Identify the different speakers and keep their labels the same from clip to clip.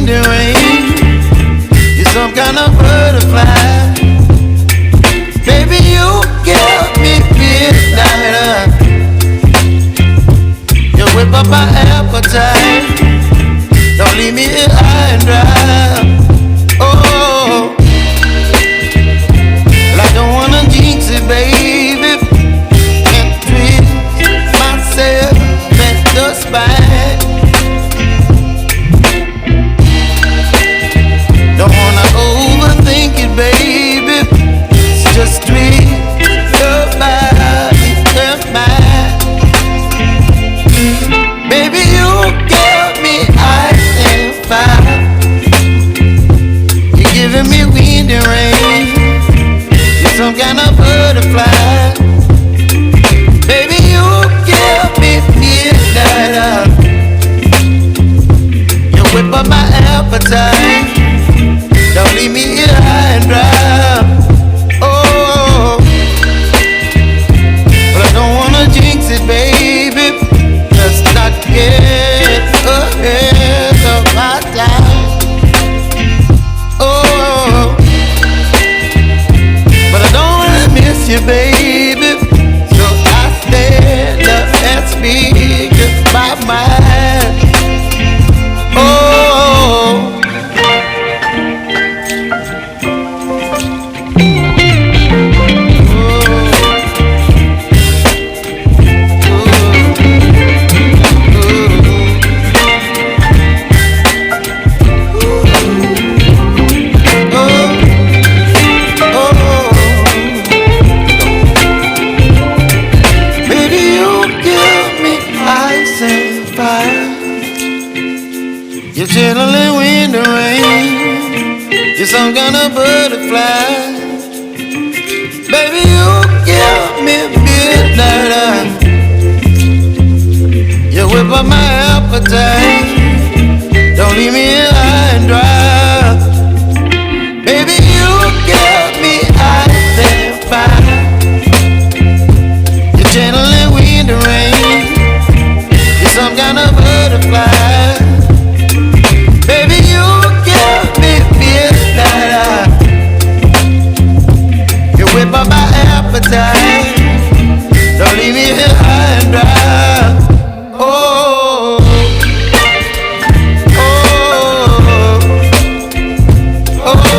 Speaker 1: wind and rain. You're some kind of butterfly. Baby, you give me midnight. You whip up my appetite. Don't leave me here high and dry. Oh, well, I don't wanna jinx it, baby. Can't twist myself at the spine. Don't wanna overthink it, baby. It's just twist your body and mine. Baby, you give me ice and fire. You're giving me wind and rain. You're some kind of butterfly. Baby, you give me midnight. You whip up my appetite. Don't leave me here high and dry. Oh, but I don't wanna jinx it, baby. Just not get ahead of my time. Oh, but I don't wanna miss you, baby. So I stand up and speak my mind. Oh. You're chilling wind and rain. You're some kind of butterfly. Baby, you give me midnight. You whip up my appetite. Don't leave me here high and dry. Baby, you give me ice and fire. You're chilling wind and rain. You're some kind of butterfly. Baby, you give me midnight. You whip up my appetite. Don't leave me here high and dry. Oh, oh, oh,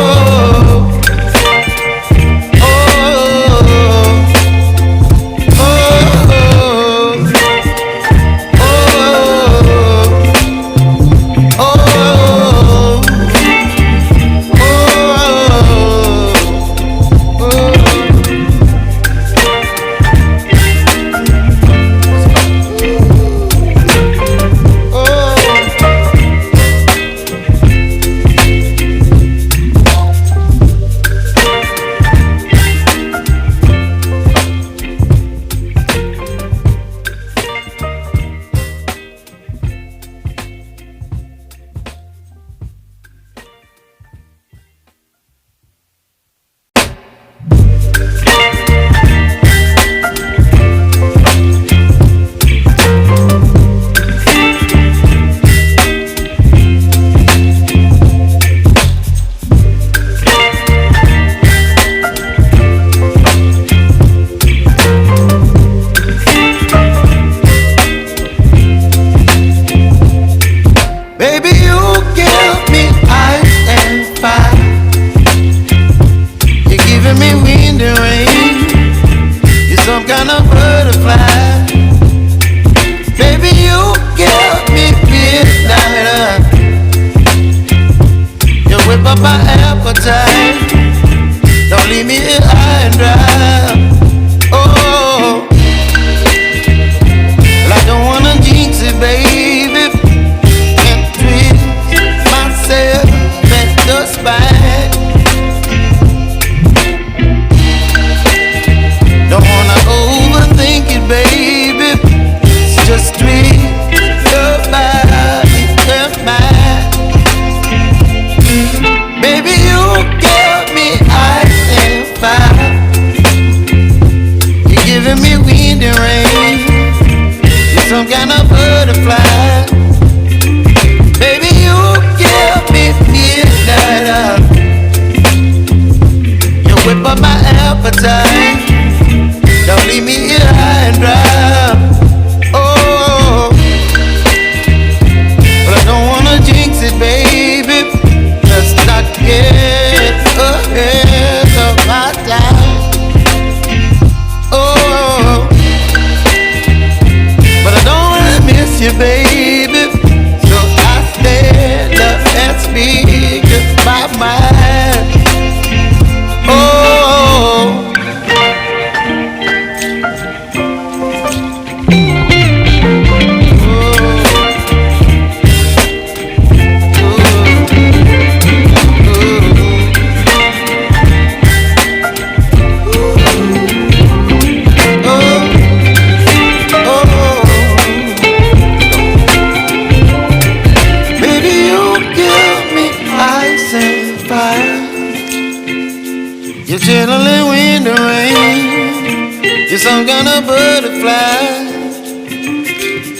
Speaker 1: chilling wind and rain. You're some kind of butterfly.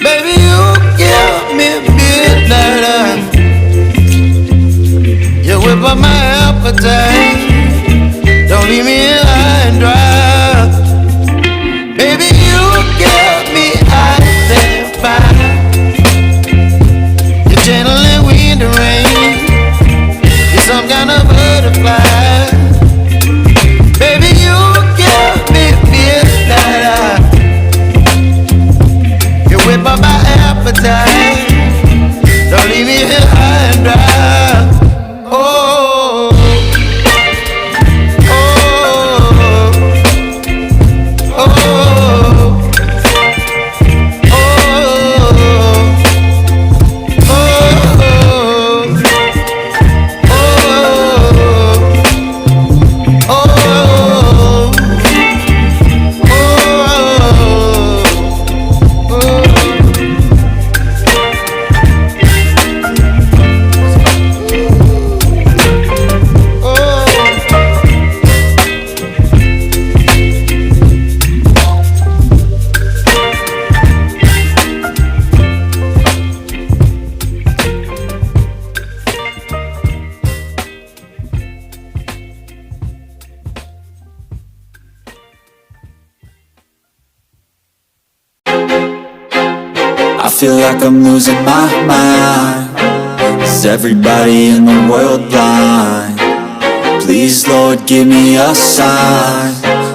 Speaker 1: Baby, you give me midnight. You whip up my appetite. Don't leave me high and dry. Baby, you give me ice and fire. You're channeling wind and rain. You're some kind of butterfly. Baby, you give me midnight. You whip up my appetite. Don't leave me here high and dry. Oh, oh, oh, oh,
Speaker 2: I feel like I'm losing my mind. Is everybody in the world blind? Please, Lord, give me a sign,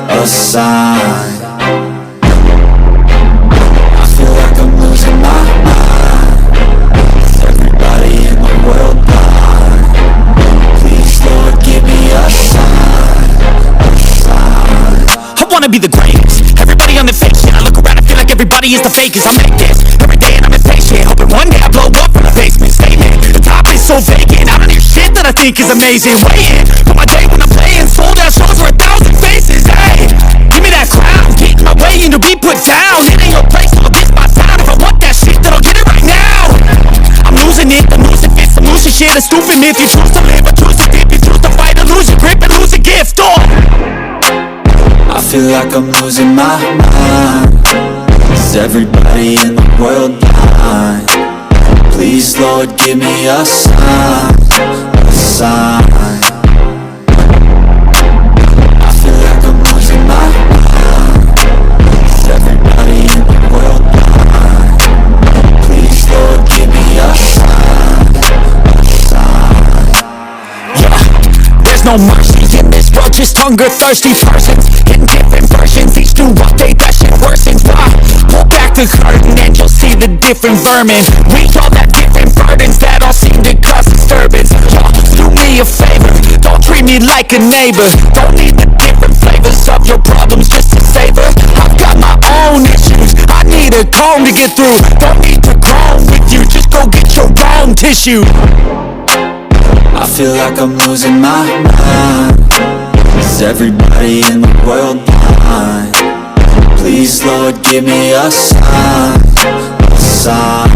Speaker 2: a sign. I feel like I'm losing my mind. Is everybody in the world blind? Please, Lord, give me a sign, a sign.
Speaker 3: I wanna be the greatest. Everybody on the fake shit. I look around and feel like everybody is the fakest. I make this every day and I'm impatient, hoping one day I blow up from the basement. Statement, the top is so vacant. I don't hear shit that I think is amazing. Waiting for my day when I'm playing sold out shows for 1,000 faces. Hey, give me that crown, get in my way and to be put down. It ain't your place, so this my time. If I want that shit, then I'll get it right now. I'm losing it, I'm losing fits, I'm losing shit. A stupid myth, you choose to live, I choose to dip. You choose to fight, I lose your grip and lose a gift. Oh,
Speaker 2: I feel like I'm losing my mind. Is everybody in the world blind? Please, Lord, give me a sign, a sign. I feel like I'm losing my mind. Is everybody in the world blind? Please, Lord, give me a sign, a sign.
Speaker 3: yeah, there's no mercy in this world, just hunger-thirsty persons in different versions, each do what they that shit worsens. Pull back the curtain and you'll see the different vermin. We all have different burdens that all seem to cause disturbance. Do me a favor, don't treat me like a neighbor. Don't need the different flavors of your problems just to savor. I've got my own issues, I need a comb to get through. Don't need to groan with you, just go get your own tissue.
Speaker 2: I feel like I'm losing my mind. Is everybody in the world blind? Please, Lord, give me a sign, a sign.